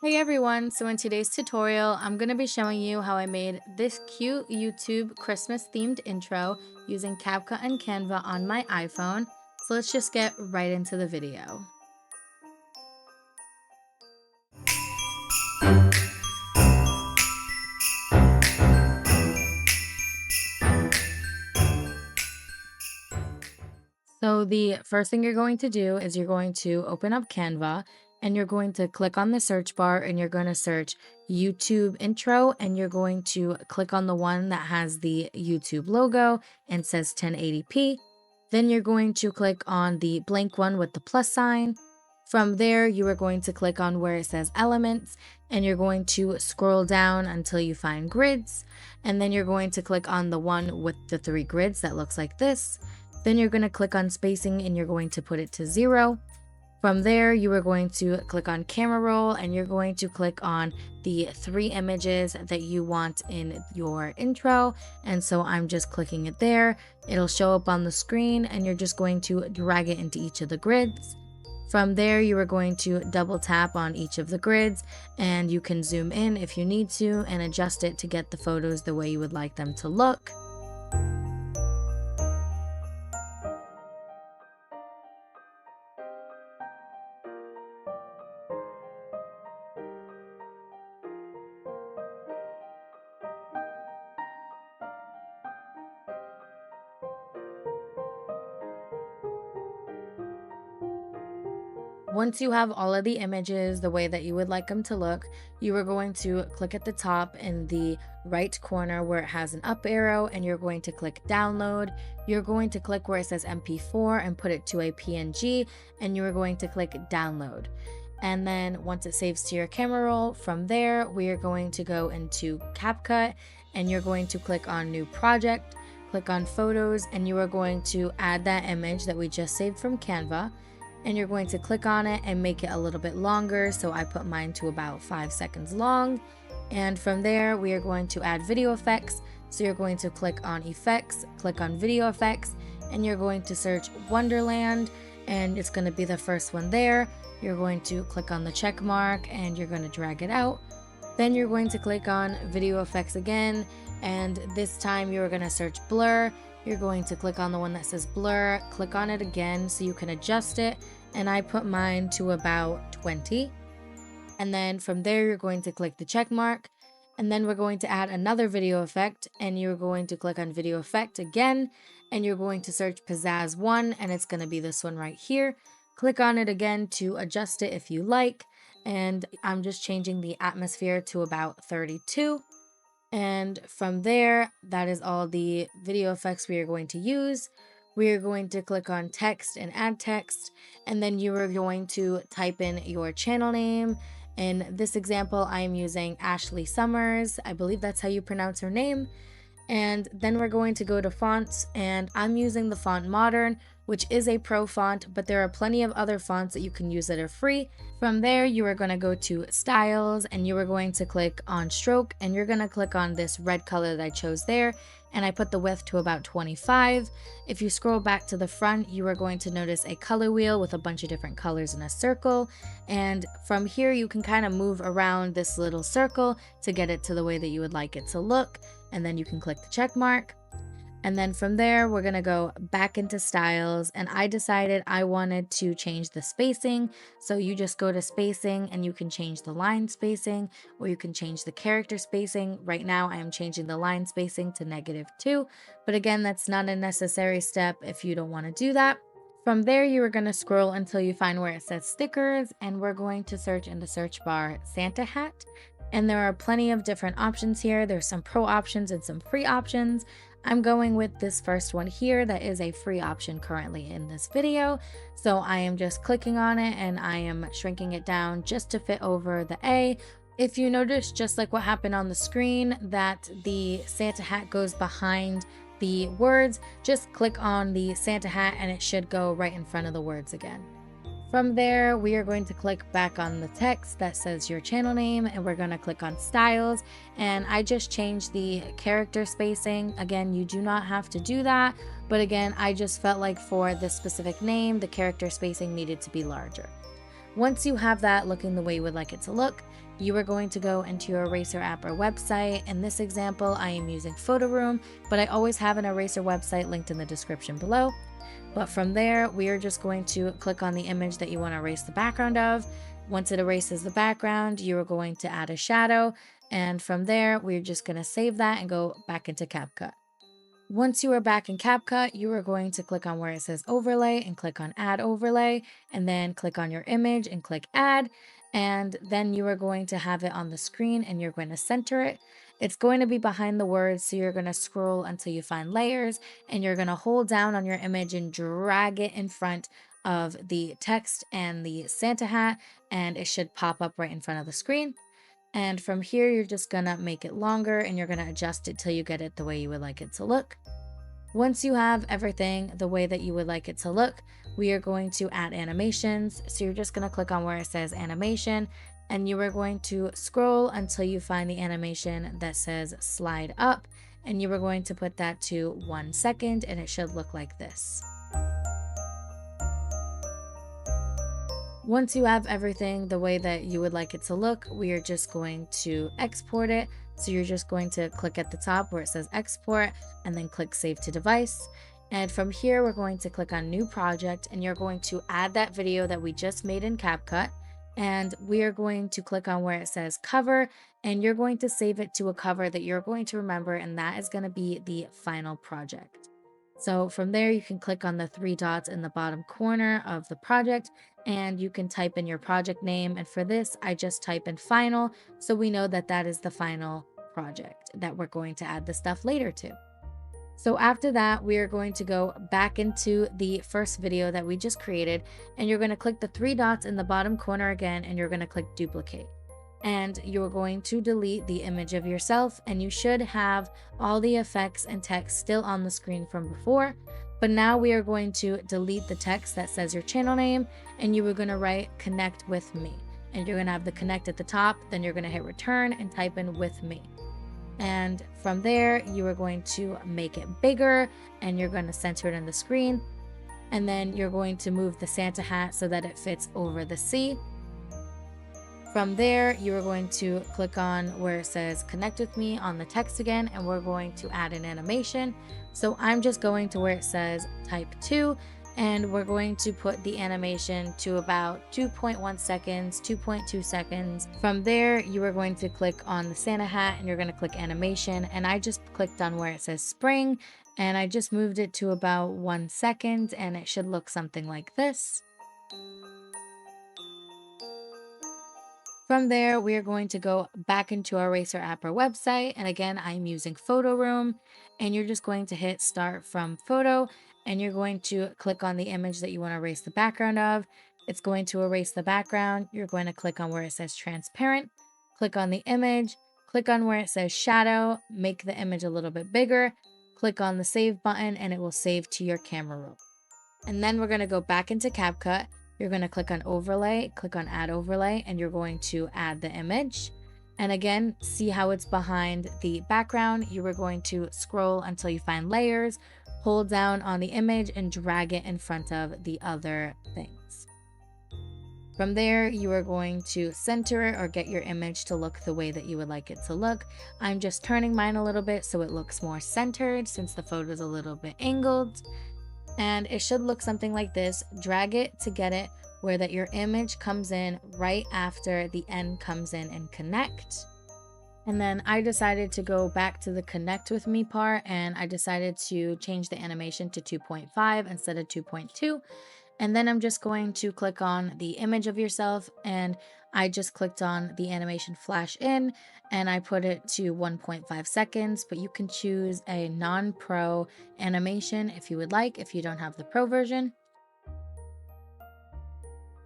Hey everyone, so in today's tutorial, I'm going to be showing you how I made this cute YouTube Christmas themed intro using CapCut and Canva on my iPhone. So let's just get right into the video. So the first thing you're going to do is you're going to open up Canva and you're going to click on the search bar and you're going to search YouTube intro and you're going to click on the one that has the YouTube logo and says 1080p. Then you're going to click on the blank one with the plus sign. From there, you are going to click on where it says elements and you're going to scroll down until you find grids. And then you're going to click on the one with the 3 grids that looks like this. Then you're going to click on spacing and you're going to put it to 0. From there, you are going to click on camera roll and you're going to click on the 3 images that you want in your intro. And so I'm just clicking it there. It'll show up on the screen and you're just going to drag it into each of the grids. From there, you are going to double tap on each of the grids and you can zoom in if you need to and adjust it to get the photos the way you would like them to look. Once you have all of the images the way that you would like them to look, you are going to click at the top in the right corner where it has an up arrow and you're going to click download. You're going to click where it says MP4 and put it to a PNG and you are going to click download. And then once it saves to your camera roll, from there we are going to go into CapCut and you're going to click on new project, click on photos, and you are going to add that image that we just saved from Canva. And you're going to click on it and make it a little bit longer. So I put mine to about 5 seconds long. And from there, we are going to add video effects. So you're going to click on effects, click on video effects, and you're going to search Wonderland. And it's going to be the first one there. You're going to click on the check mark and you're going to drag it out. Then you're going to click on video effects again. And this time you're going to search blur. You're going to click on the one that says blur, click on it again so you can adjust it, and I put mine to about 20. And then from there you're going to click the check mark, and then we're going to add another video effect, and you're going to click on video effect again, and you're going to search Pizzazz 1, and it's going to be this one right here. Click on it again to adjust it if you like, and I'm just changing the atmosphere to about 32. And from there, that is all the video effects we are going to use. We are going to click on text and add text, and then you are going to type in your channel name. In this example, I am using Ashleigh Summers. I believe that's how you pronounce her name. And then we're going to go to fonts, and I'm using the font Modern, which is a pro font, but there are plenty of other fonts that you can use that are free. From there, you are going to go to styles and you are going to click on stroke and you're going to click on this red color that I chose there, and I put the width to about 25. If you scroll back to the front, you are going to notice a color wheel with a bunch of different colors in a circle, and from here you can kind of move around this little circle to get it to the way that you would like it to look, and then you can click the check mark. And then from there, we're going to go back into styles, and I decided I wanted to change the spacing. So you just go to spacing and you can change the line spacing, or you can change the character spacing. Right now I am changing the line spacing to -2, but again, that's not a necessary step if you don't want to do that. From there, you are going to scroll until you find where it says stickers, and we're going to search in the search bar Santa hat. And there are plenty of different options here. There's some pro options and some free options. I'm going with this first one here that is a free option currently in this video. So I am just clicking on it and I am shrinking it down just to fit over the A. If you notice, just like what happened on the screen, that the Santa hat goes behind the words, just click on the Santa hat and it should go right in front of the words again. From there, we are going to click back on the text that says your channel name, and we're going to click on styles, and I just changed the character spacing. Again, you do not have to do that, but again, I just felt like for this specific name, the character spacing needed to be larger. Once you have that looking the way you would like it to look, you are going to go into your eraser app or website. In this example, I am using Photoroom, but I always have an eraser website linked in the description below. But from there, we are just going to click on the image that you want to erase the background of. Once it erases the background, you are going to add a shadow. And from there, we're just going to save that and go back into CapCut. Once you are back in CapCut, you are going to click on where it says overlay and click on add overlay, and then click on your image and click add. And then you are going to have it on the screen and you're going to center it. It's going to be behind the words, so you're going to scroll until you find layers, and you're going to hold down on your image and drag it in front of the text and the Santa hat, and it should pop up right in front of the screen. And from here, you're just gonna make it longer and you're gonna adjust it till you get it the way you would like it to look. Once you have everything the way that you would like it to look, we are going to add animations. So you're just gonna click on where it says animation, and you are going to scroll until you find the animation that says slide up, and you are going to put that to 1 second, and it should look like this. Once you have everything the way that you would like it to look, we are just going to export it. So you're just going to click at the top where it says export and then click save to device. And from here, we're going to click on new project, and you're going to add that video that we just made in CapCut. And we are going to click on where it says cover, and you're going to save it to a cover that you're going to remember, and that is going to be the final project. So from there, you can click on the 3 dots in the bottom corner of the project, and you can type in your project name. And for this, I just type in final, so we know that that is the final project that we're going to add the stuff later to. So after that, we are going to go back into the first video that we just created, and you're going to click the 3 dots in the bottom corner again, and you're going to click duplicate. And you're going to delete the image of yourself, and you should have all the effects and text still on the screen from before. But now we are going to delete the text that says your channel name, and you are going to write connect with me, and you're going to have the connect at the top. Then you're going to hit return and type in with me. And from there, you are going to make it bigger, and you're going to center it on the screen. And then you're going to move the Santa hat so that it fits over the C. From there, you are going to click on where it says connect with me on the text again, and we're going to add an animation. So I'm just going to where it says type 2, and we're going to put the animation to about 2.1 seconds, 2.2 seconds. From there, you are going to click on the Santa hat, and you're going to click animation, and I just clicked on where it says spring, and I just moved it to about 1 second, and it should look something like this. From there, we are going to go back into our eraser app or website. And again, I'm using Photoroom, and you're just going to hit start from photo, and you're going to click on the image that you want to erase the background of. It's going to erase the background. You're going to click on where it says transparent, click on the image, click on where it says shadow, make the image a little bit bigger, click on the save button, and it will save to your camera roll. And then we're going to go back into CapCut. You're going to click on overlay, click on add overlay, and you're going to add the image. And again, see how it's behind the background. You are going to scroll until you find layers, hold down on the image, and drag it in front of the other things. From there, you are going to center it or get your image to look the way that you would like it to look. I'm just turning mine a little bit so it looks more centered since the photo is a little bit angled. And it should look something like this. Drag it to get it where that your image comes in right after the end comes in and connect. And then I decided to go back to the connect with me part, and I decided to change the animation to 2.5 instead of 2.2. And then I'm just going to click on the image of yourself, and I just clicked on the animation flash in, and I put it to 1.5 seconds, but you can choose a non-pro animation if you would like, if you don't have the pro version.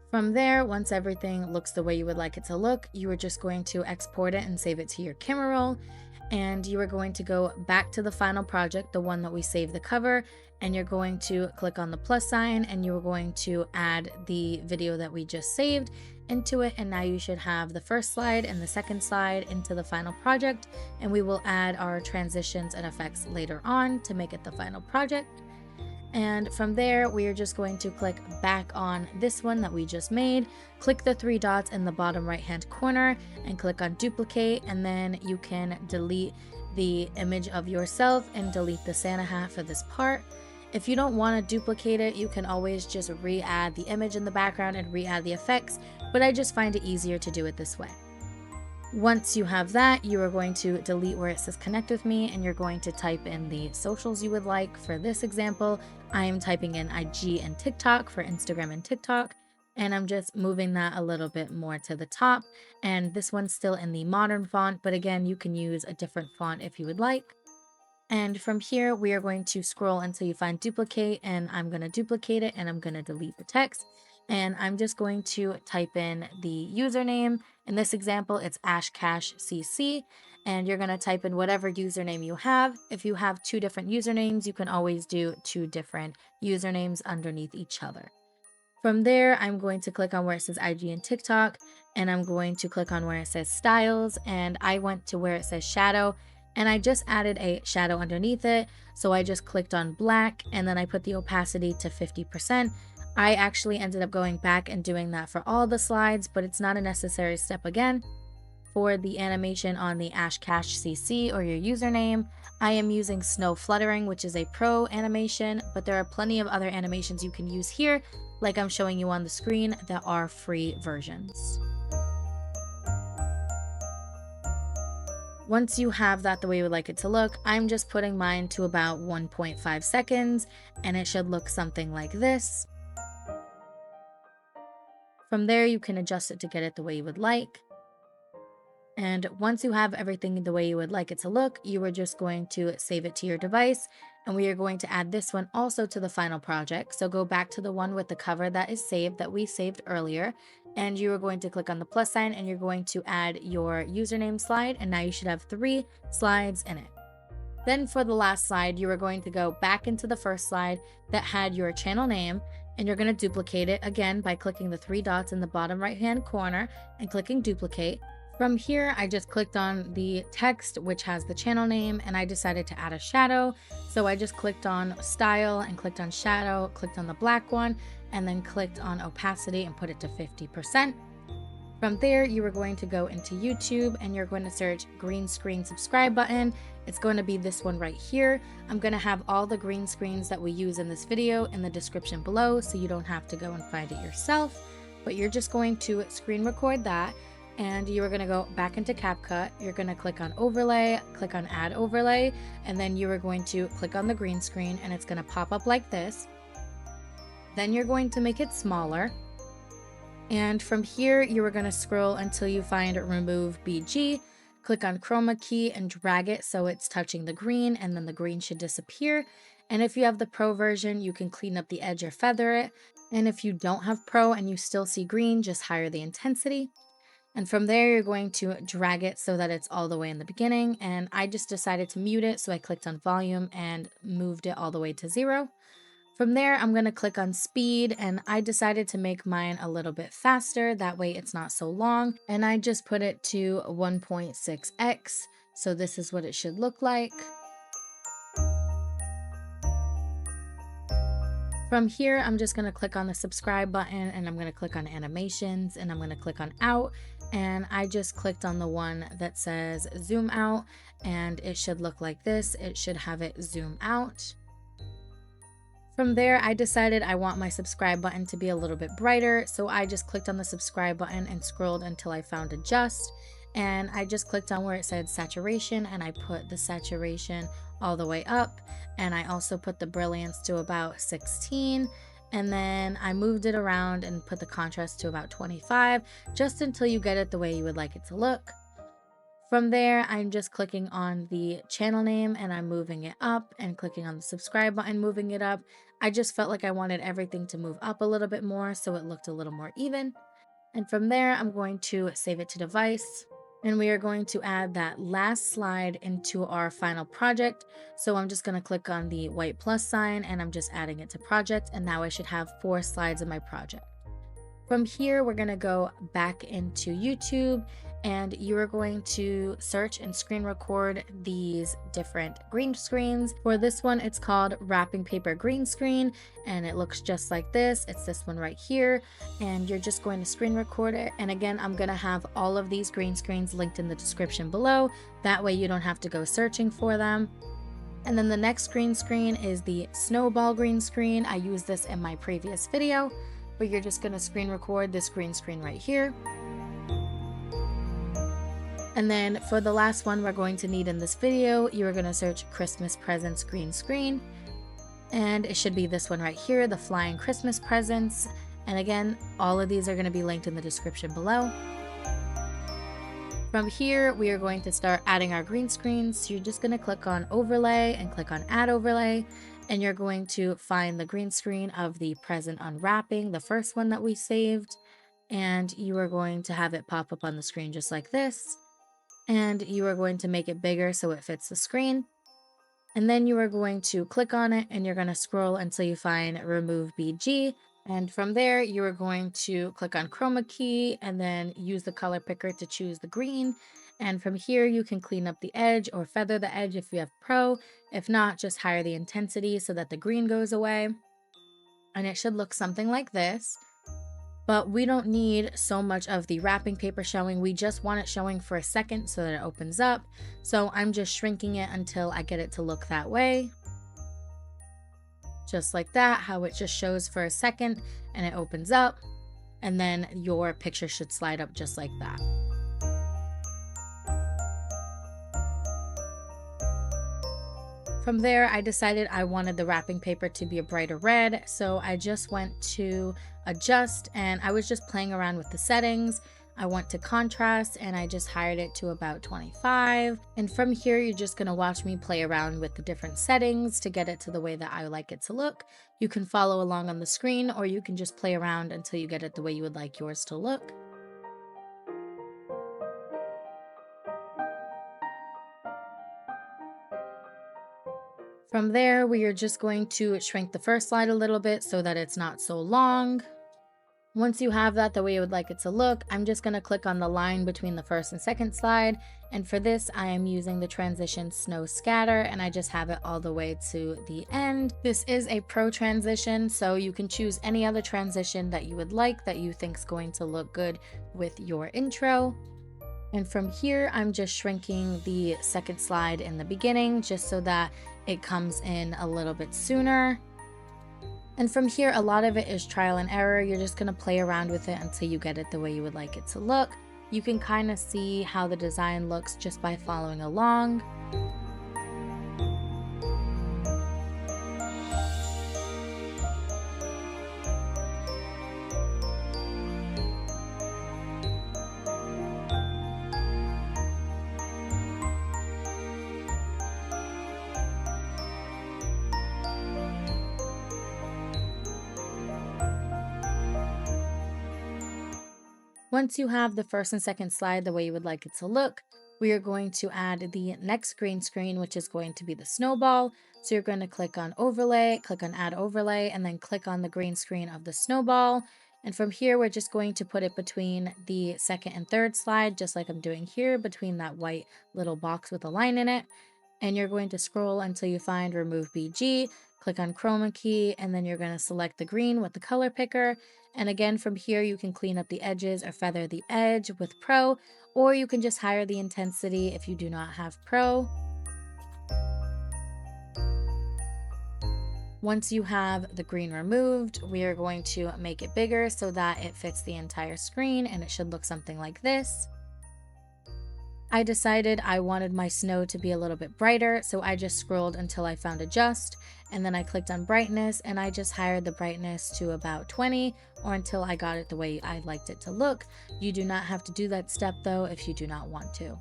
From there, once everything looks the way you would like it to look, you are just going to export it and save it to your camera roll. And you are going to go back to the final project, the one that we saved the cover, and you're going to click on the plus sign, and you're going to add the video that we just saved into it. And now you should have the first slide and the second slide into the final project, and we will add our transitions and effects later on to make it the final project. And from there, we are just going to click back on this one that we just made, click the three dots in the bottom right hand corner and click on duplicate, and then you can delete the image of yourself and delete the Santa hat for this part. If you don't want to duplicate it, you can always just re-add the image in the background and re-add the effects, but I just find it easier to do it this way. Once you have that, you are going to delete where it says connect with me, and you're going to type in the socials you would like. For this example, I am typing in IG and TikTok for Instagram and TikTok, and I'm just moving that a little bit more to the top. And this one's still in the modern font, but again, you can use a different font if you would like. And from here, we are going to scroll until you find duplicate, and I'm going to duplicate it and I'm going to delete the text. And I'm just going to type in the username. In this example, it's 𝐻𝐥𝐬𝐬, and you're going to type in whatever username you have. If you have two different usernames, you can always do two different usernames underneath each other. From there, I'm going to click on where it says IG and TikTok, and I'm going to click on where it says styles, and I went to where it says shadow, and I just added a shadow underneath it. So I just clicked on black, and then I put the opacity to 50%. I actually ended up going back and doing that for all the slides, but it's not a necessary step again. For the animation on the 𝐻𝐥𝐬𝐬 or your username, I am using snow fluttering, which is a pro animation, but there are plenty of other animations you can use here, like I'm showing you on the screen, that are free versions. Once you have that the way you would like it to look, I'm just putting mine to about 1.5 seconds, and it should look something like this. From there, you can adjust it to get it the way you would like. And once you have everything the way you would like it to look, you are just going to save it to your device. And we are going to add this one also to the final project. So go back to the one with the cover that is saved, that we saved earlier. And you are going to click on the plus sign, and you're going to add your username slide. And now you should have 3 slides in it. Then for the last slide, you are going to go back into the first slide that had your channel name, and you're going to duplicate it again by clicking the 3 dots in the bottom right hand corner and clicking duplicate. From here, I just clicked on the text, which has the channel name, and I decided to add a shadow. So I just clicked on style and clicked on shadow, clicked on the black one, and then clicked on opacity and put it to 50%. From there, you are going to go into YouTube, and you're going to search green screen subscribe button. It's going to be this one right here. I'm going to have all the green screens that we use in this video in the description below, so you don't have to go and find it yourself, but you're just going to screen record that. And you are going to go back into CapCut. You're going to click on overlay, click on add overlay, and then you are going to click on the green screen, and it's going to pop up like this. Then you're going to make it smaller. And from here, you are going to scroll until you find remove BG. Click on chroma key and drag it so it's touching the green, and then the green should disappear. And if you have the pro version, you can clean up the edge or feather it. And if you don't have pro and you still see green, just higher the intensity. And from there, you're going to drag it so that it's all the way in the beginning. And I just decided to mute it, so I clicked on volume and moved it all the way to 0. From there, I'm going to click on speed, and I decided to make mine a little bit faster. That way it's not so long. And I just put it to 1.6x. So this is what it should look like. From here, I'm just going to click on the subscribe button, and I'm going to click on animations, and I'm going to click on out. And I just clicked on the one that says zoom out, and it should look like this. It should have it zoom out. From there, I decided I want my subscribe button to be a little bit brighter. So I just clicked on the subscribe button and scrolled until I found adjust. And I just clicked on where it said saturation, and I put the saturation all the way up. And I also put the brilliance to about 16. And then I moved it around and put the contrast to about 25, just until you get it the way you would like it to look. From there, I'm just clicking on the channel name, and I'm moving it up, and clicking on the subscribe button, moving it up. I just felt like I wanted everything to move up a little bit more, so it looked a little more even. And from there, I'm going to save it to device. And we are going to add that last slide into our final project. So I'm just going to click on the white plus sign, and I'm just adding it to project. And now I should have 4 slides in my project. From here, we're going to go back into YouTube, and you are going to search and screen record these different green screens. For this one, it's called wrapping paper green screen, and it looks just like this. It's this one right here, and you're just going to screen record it. And again, I'm gonna have all of these green screens linked in the description below. That way you don't have to go searching for them. And then the next green screen is the snowball green screen. I used this in my previous video, but you're just gonna screen record this green screen right here. And then for the last one we're going to need in this video, you are going to search Christmas presents green screen. And it should be this one right here, the flying Christmas presents. And again, all of these are going to be linked in the description below. From here, we are going to start adding our green screens. So you're just going to click on overlay and click on add overlay. And you're going to find the green screen of the present unwrapping, the first one that we saved. And you are going to have it pop up on the screen just like this. And you are going to make it bigger so it fits the screen. And then you are going to click on it and you're going to scroll until you find remove BG. And from there, you are going to click on chroma key and then use the color picker to choose the green. And from here, you can clean up the edge or feather the edge if you have Pro. If not, just higher the intensity so that the green goes away. And it should look something like this. But we don't need so much of the wrapping paper showing. We just want it showing for a second so that it opens up. So I'm just shrinking it until I get it to look that way. Just like that, how it just shows for a second and it opens up. And then your picture should slide up just like that. From there, I decided I wanted the wrapping paper to be a brighter red, so I just went to adjust and I was just playing around with the settings. I went to contrast and I just hired it to about 25. And from here, you're just gonna watch me play around with the different settings to get it to the way that I like it to look. You can follow along on the screen or you can just play around until you get it the way you would like yours to look. From there, we are just going to shrink the first slide a little bit so that it's not so long. Once you have that the way you would like it to look, I'm just going to click on the line between the first and second slide. And for this, I am using the transition snow scatter and I just have it all the way to the end. This is a pro transition, so you can choose any other transition that you would like that you think is going to look good with your intro. And from here, I'm just shrinking the second slide in the beginning just so that it comes in a little bit sooner. And from here, a lot of it is trial and error. You're just going to play around with it until you get it the way you would like it to look. You can kind of see how the design looks just by following along. Once you have the first and second slide the way you would like it to look, we are going to add the next green screen, which is going to be the snowball. So you're going to click on overlay, click on add overlay, and then click on the green screen of the snowball. And from here, we're just going to put it between the second and third slide, just like I'm doing here, between that white little box with a line in it. And you're going to scroll until you find remove BG, click on chroma key, and then you're going to select the green with the color picker. And again, from here, you can clean up the edges or feather the edge with Pro, or you can just higher the intensity if you do not have Pro. Once you have the green removed, we are going to make it bigger so that it fits the entire screen, and it should look something like this. I decided I wanted my snow to be a little bit brighter, so I just scrolled until I found adjust, and then I clicked on brightness, and I just hired the brightness to about 20, or until I got it the way I liked it to look. You do not have to do that step though if you do not want to.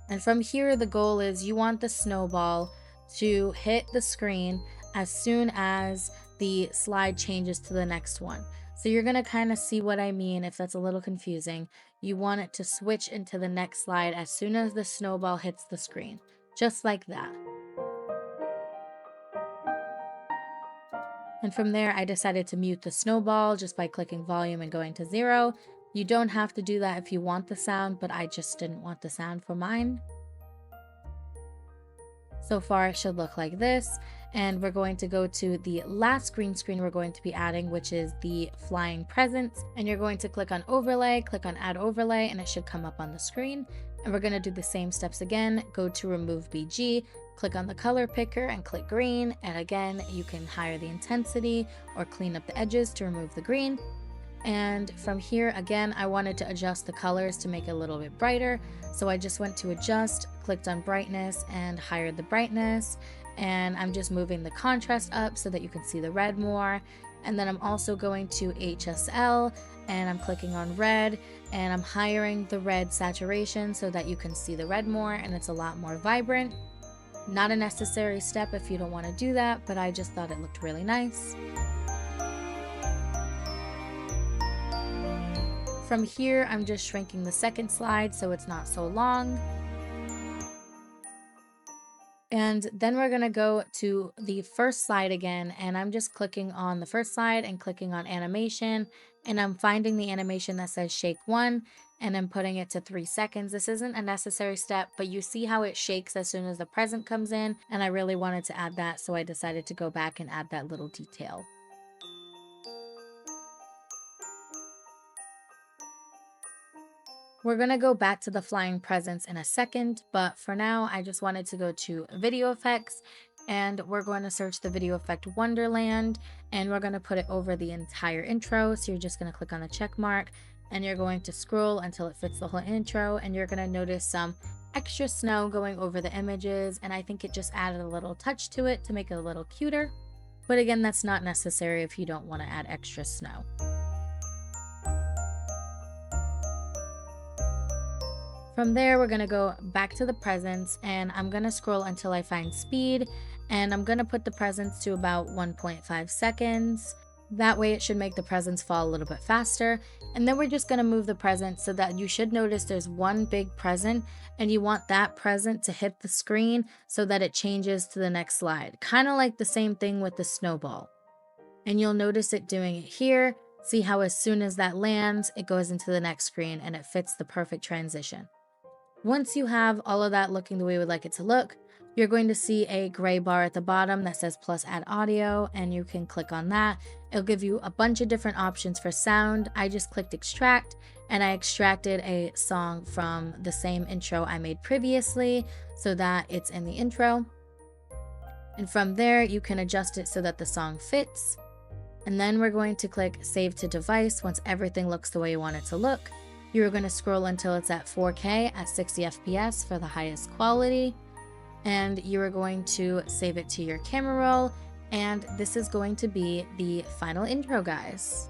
And from here, the goal is you want the snowball to hit the screen as soon as the slide changes to the next one. So you're going to kind of see what I mean if that's a little confusing. You want it to switch into the next slide as soon as the snowball hits the screen, just like that. And from there, I decided to mute the snowball just by clicking volume and going to 0. You don't have to do that if you want the sound, but I just didn't want the sound for mine. So far it should look like this, and we're going to go to the last green screen we're going to be adding, which is the flying presents, and you're going to click on overlay, click on add overlay, and it should come up on the screen. And we're going to do the same steps again. Go to remove BG, click on the color picker and click green, and again you can higher the intensity or clean up the edges to remove the green. And from here, again, I wanted to adjust the colors to make it a little bit brighter. So I just went to adjust, clicked on brightness and higher the brightness. And I'm just moving the contrast up so that you can see the red more. And then I'm also going to HSL and I'm clicking on red and I'm highering the red saturation so that you can see the red more and it's a lot more vibrant. Not a necessary step if you don't want to do that, but I just thought it looked really nice. From here, I'm just shrinking the second slide so it's not so long. And then we're going to go to the first slide again, and I'm just clicking on the first slide and clicking on animation, and I'm finding the animation that says shake 1 and I'm putting it to 3 seconds. This isn't a necessary step, but you see how it shakes as soon as the present comes in, and I really wanted to add that, so I decided to go back and add that little detail. We're going to go back to the flying presents in a second, but for now, I just wanted to go to video effects and we're going to search the video effect Wonderland and we're going to put it over the entire intro. So you're just going to click on the check mark and you're going to scroll until it fits the whole intro and you're going to notice some extra snow going over the images. And I think it just added a little touch to it to make it a little cuter. But again, that's not necessary if you don't want to add extra snow. From there, we're going to go back to the presents and I'm going to scroll until I find speed and I'm going to put the presents to about 1.5 seconds. That way it should make the presents fall a little bit faster. And then we're just going to move the present so that you should notice there's one big present and you want that present to hit the screen so that it changes to the next slide. Kind of like the same thing with the snowball. And you'll notice it doing it here. See how as soon as that lands, it goes into the next screen and it fits the perfect transition. Once you have all of that looking the way you would like it to look, you're going to see a gray bar at the bottom that says plus add audio and you can click on that. It'll give you a bunch of different options for sound. I just clicked extract and I extracted a song from the same intro I made previously so that it's in the intro. And from there you can adjust it so that the song fits. And then we're going to click save to device once everything looks the way you want it to look. You're going to scroll until it's at 4K at 60 FPS for the highest quality. And you are going to save it to your camera roll. And this is going to be the final intro, guys.